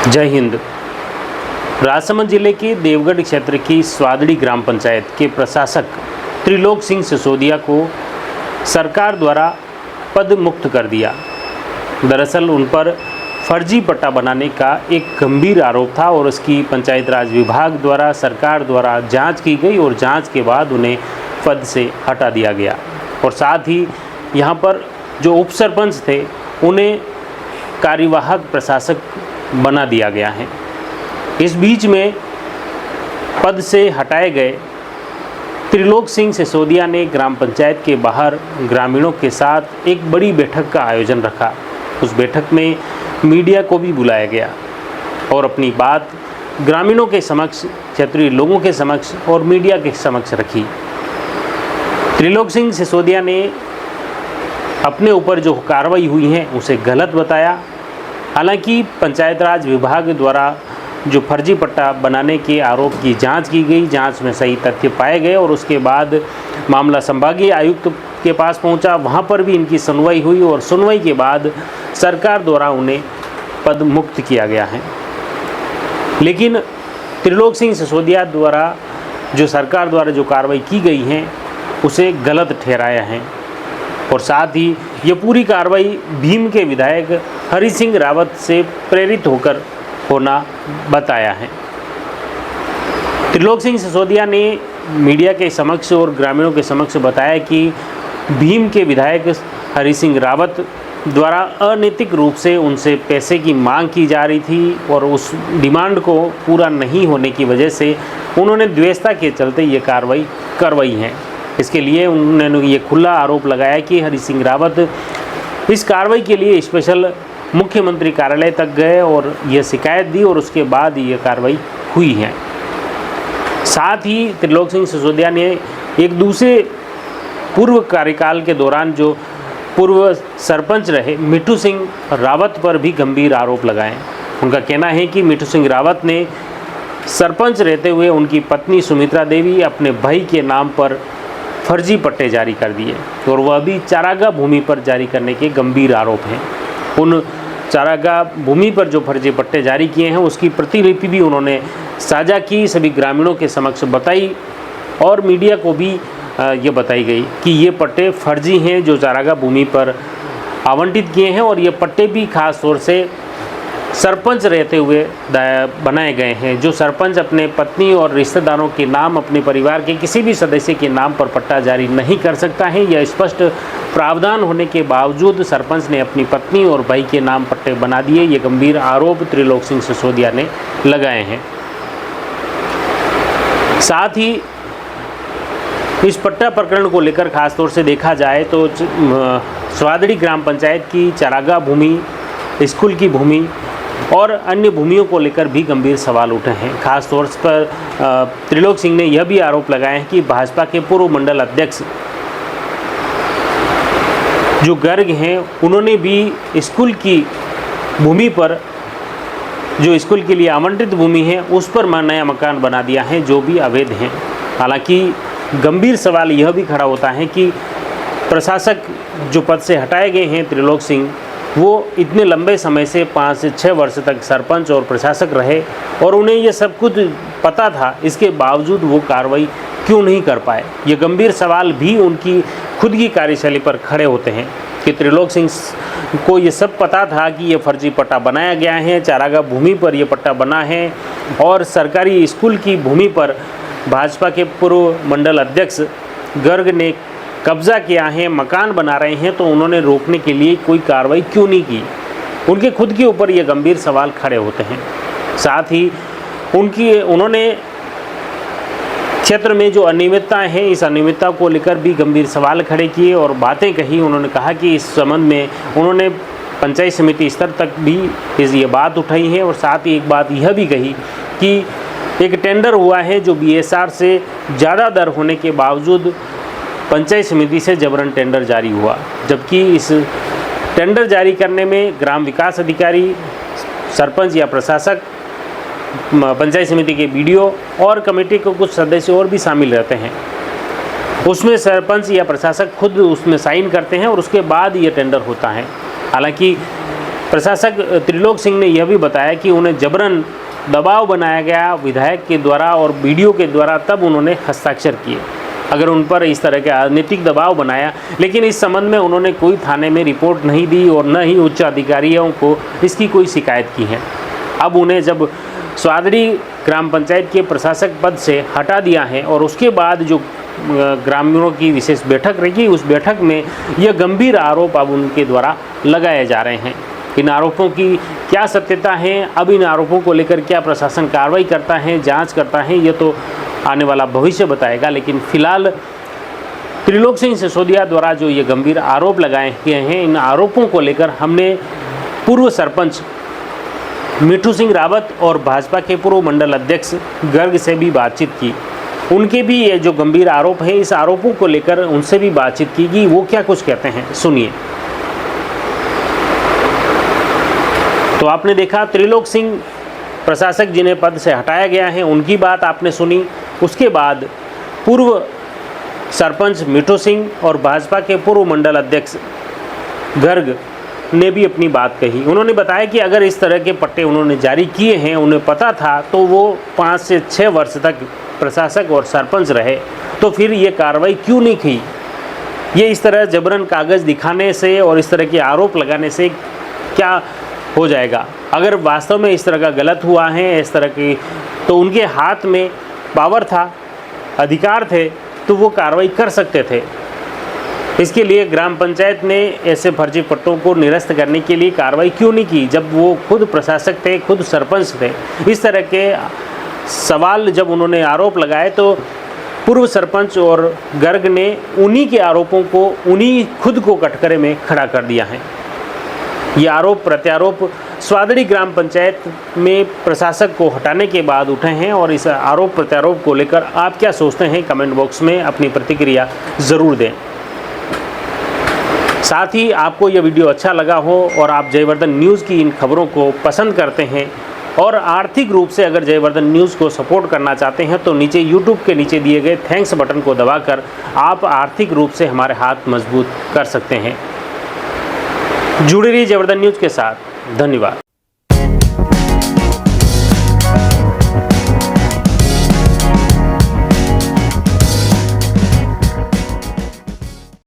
जय हिंद। राजसमंद जिले के देवगढ़ क्षेत्र की स्वादड़ी ग्राम पंचायत के प्रशासक त्रिलोक सिंह सिसोदिया को सरकार द्वारा पद मुक्त कर दिया। दरअसल उन पर फर्जी पट्टा बनाने का एक गंभीर आरोप था और उसकी पंचायत राज विभाग द्वारा सरकार द्वारा जांच की गई और जांच के बाद उन्हें पद से हटा दिया गया और साथ ही यहां पर जो उप सरपंच थे उन्हें कार्यवाहक प्रशासक बना दिया गया है। इस बीच में पद से हटाए गए त्रिलोक सिंह सिसोदिया ने ग्राम पंचायत के बाहर ग्रामीणों के साथ एक बड़ी बैठक का आयोजन रखा। उस बैठक में मीडिया को भी बुलाया गया और अपनी बात ग्रामीणों के समक्ष, क्षेत्रीय लोगों के समक्ष और मीडिया के समक्ष रखी। त्रिलोक सिंह सिसोदिया ने अपने ऊपर जो कार्रवाई हुई है उसे गलत बताया। हालांकि पंचायत राज विभाग द्वारा जो फर्जी पट्टा बनाने के आरोप की जांच की गई, जांच में सही तथ्य पाए गए और उसके बाद मामला संभागीय आयुक्त के पास पहुंचा। वहां पर भी इनकी सुनवाई हुई और सुनवाई के बाद सरकार द्वारा उन्हें पद मुक्त किया गया है। लेकिन त्रिलोक सिंह सिसोदिया द्वारा जो सरकार द्वारा जो कार्रवाई की गई है उसे गलत ठहराया है और साथ ही ये पूरी कार्रवाई भीम के विधायक हरि सिंह रावत से प्रेरित होकर होना बताया है। त्रिलोक सिंह सिसोदिया ने मीडिया के समक्ष और ग्रामीणों के समक्ष बताया कि भीम के विधायक हरि सिंह रावत द्वारा अनैतिक रूप से उनसे पैसे की मांग की जा रही थी और उस डिमांड को पूरा नहीं होने की वजह से उन्होंने द्वेषता के चलते ये कार्रवाई करवाई है। इसके लिए उन्होंने ये खुला आरोप लगाया कि हरि सिंह रावत इस कार्रवाई के लिए स्पेशल मुख्यमंत्री कार्यालय तक गए और ये शिकायत दी और उसके बाद ये कार्रवाई हुई है। साथ ही त्रिलोक सिंह सिसोदिया ने एक दूसरे पूर्व कार्यकाल के दौरान जो पूर्व सरपंच रहे मिठू सिंह रावत पर भी गंभीर आरोप लगाए। उनका कहना है कि मिठू सिंह रावत ने सरपंच रहते हुए उनकी पत्नी सुमित्रा देवी अपने भाई के नाम पर फर्जी पट्टे जारी कर दिए और वह भी चारागाह भूमि पर जारी करने के गंभीर आरोप हैं। उन चारागाह भूमि पर जो फर्जी पट्टे जारी किए हैं उसकी प्रतिलिपि भी उन्होंने साझा की, सभी ग्रामीणों के समक्ष बताई और मीडिया को भी ये बताई गई कि ये पट्टे फर्जी हैं जो चारागाह भूमि पर आवंटित किए हैं और ये पट्टे भी खास तौर से सरपंच रहते हुए बनाए गए हैं। जो सरपंच अपने पत्नी और रिश्तेदारों के नाम, अपने परिवार के किसी भी सदस्य के नाम पर पट्टा जारी नहीं कर सकता है, यह स्पष्ट प्रावधान होने के बावजूद सरपंच ने अपनी पत्नी और भाई के नाम पट्टे बना दिए। ये गंभीर आरोप त्रिलोक सिंह सिसोदिया ने लगाए हैं। साथ ही इस पट्टा प्रकरण को लेकर खासतौर से देखा जाए तो स्वादड़ी ग्राम पंचायत की चारागाह भूमि, स्कूल की भूमि और अन्य भूमियों को लेकर भी गंभीर सवाल उठे हैं। खास तौर पर त्रिलोक सिंह ने यह भी आरोप लगाया है कि भाजपा के पूर्व मंडल अध्यक्ष जो गर्ग हैं उन्होंने भी स्कूल की भूमि पर, जो स्कूल के लिए आवंटित भूमि है उस पर नया मकान बना दिया है जो भी अवैध हैं। हालांकि गंभीर सवाल यह भी खड़ा होता है कि प्रशासक जो पद से हटाए गए हैं त्रिलोक सिंह, वो इतने लंबे समय से 5 से 6 वर्ष तक सरपंच और प्रशासक रहे और उन्हें ये सब कुछ पता था, इसके बावजूद वो कार्रवाई क्यों नहीं कर पाए। ये गंभीर सवाल भी उनकी खुद की कार्यशैली पर खड़े होते हैं कि त्रिलोक सिंह को ये सब पता था कि ये फर्जी पट्टा बनाया गया है, चारागाह भूमि पर ये पट्टा बना है और सरकारी स्कूल की भूमि पर भाजपा के पूर्व मंडल अध्यक्ष गर्ग ने कब्जा किया है, मकान बना रहे हैं, तो उन्होंने रोकने के लिए कोई कार्रवाई क्यों नहीं की। उनके खुद के ऊपर ये गंभीर सवाल खड़े होते हैं। साथ ही उन्होंने क्षेत्र में जो अनियमितताएं हैं इस अनियमितता को लेकर भी गंभीर सवाल खड़े किए और बातें कही। उन्होंने कहा कि इस संबंध में उन्होंने पंचायत समिति स्तर तक भी ये बात उठाई है और साथ ही एक बात यह भी कही कि एक टेंडर हुआ है जो BSR से ज़्यादा दर होने के बावजूद पंचायत समिति से जबरन टेंडर जारी हुआ, जबकि इस टेंडर जारी करने में ग्राम विकास अधिकारी, सरपंच या प्रशासक, पंचायत समिति के BDO और कमेटी के कुछ सदस्य और भी शामिल रहते हैं। उसमें सरपंच या प्रशासक खुद उसमें साइन करते हैं और उसके बाद ये टेंडर होता है। हालांकि प्रशासक त्रिलोक सिंह ने यह भी बताया कि उन्हें जबरन दबाव बनाया गया विधायक के द्वारा और वीडियो के द्वारा, तब उन्होंने हस्ताक्षर किए। अगर उन पर इस तरह के राजनीतिक दबाव बनाया, लेकिन इस संबंध में उन्होंने कोई थाने में रिपोर्ट नहीं दी और न ही उच्च अधिकारियों को इसकी कोई शिकायत की है। अब उन्हें जब स्वादड़ी ग्राम पंचायत के प्रशासक पद से हटा दिया है और उसके बाद जो ग्रामीणों की विशेष बैठक रही, उस बैठक में यह गंभीर आरोप अब उनके द्वारा लगाए जा रहे हैं। इन आरोपों की क्या सत्यता है, अब इन आरोपों को लेकर क्या प्रशासन कार्रवाई करता है, जांच करता है, ये तो आने वाला भविष्य बताएगा। लेकिन फिलहाल त्रिलोक सिंह सिसोदिया द्वारा जो ये गंभीर आरोप लगाए गए हैं, इन आरोपों को लेकर हमने पूर्व सरपंच मिठू सिंह रावत और भाजपा के पूर्व मंडल अध्यक्ष गर्ग से भी बातचीत की। उनके भी ये जो गंभीर आरोप है, इस आरोपों को लेकर उनसे भी बातचीत की कि वो क्या कुछ कहते हैं, सुनिए। तो आपने देखा त्रिलोक सिंह प्रशासक जिन्हें पद से हटाया गया है, उनकी बात आपने सुनी। उसके बाद पूर्व सरपंच मिठू सिंह और भाजपा के पूर्व मंडल अध्यक्ष गर्ग ने भी अपनी बात कही। उन्होंने बताया कि अगर इस तरह के पट्टे उन्होंने जारी किए हैं, उन्हें पता था, तो वो 5 से 6 वर्ष तक प्रशासक और सरपंच रहे, तो फिर ये कार्रवाई क्यों नहीं की। ये इस तरह जबरन कागज़ दिखाने से और इस तरह के आरोप लगाने से क्या हो जाएगा। अगर वास्तव में इस तरह का गलत हुआ है, इस तरह की, तो उनके हाथ में पावर था, अधिकार थे, तो वो कार्रवाई कर सकते थे। इसके लिए ग्राम पंचायत ने ऐसे फर्जी पट्टों को निरस्त करने के लिए कार्रवाई क्यों नहीं की, जब वो खुद प्रशासक थे, खुद सरपंच थे। इस तरह के सवाल जब उन्होंने आरोप लगाए, तो पूर्व सरपंच और गर्ग ने उन्हीं के आरोपों को, उन्हीं खुद को कटघरे में खड़ा कर दिया है। ये आरोप प्रत्यारोप स्वादड़ी ग्राम पंचायत में प्रशासक को हटाने के बाद उठे हैं और इस आरोप प्रत्यारोप को लेकर आप क्या सोचते हैं, कमेंट बॉक्स में अपनी प्रतिक्रिया ज़रूर दें। साथ ही आपको यह वीडियो अच्छा लगा हो और आप जयवर्धन न्यूज़ की इन खबरों को पसंद करते हैं और आर्थिक रूप से अगर जयवर्धन न्यूज़ को सपोर्ट करना चाहते हैं, तो नीचे यूट्यूब के नीचे दिए गए थैंक्स बटन को दबाकर आप आर्थिक रूप से हमारे हाथ मजबूत कर सकते हैं। जुड़े रहिए जयवर्धन न्यूज़ के साथ। धन्यवाद।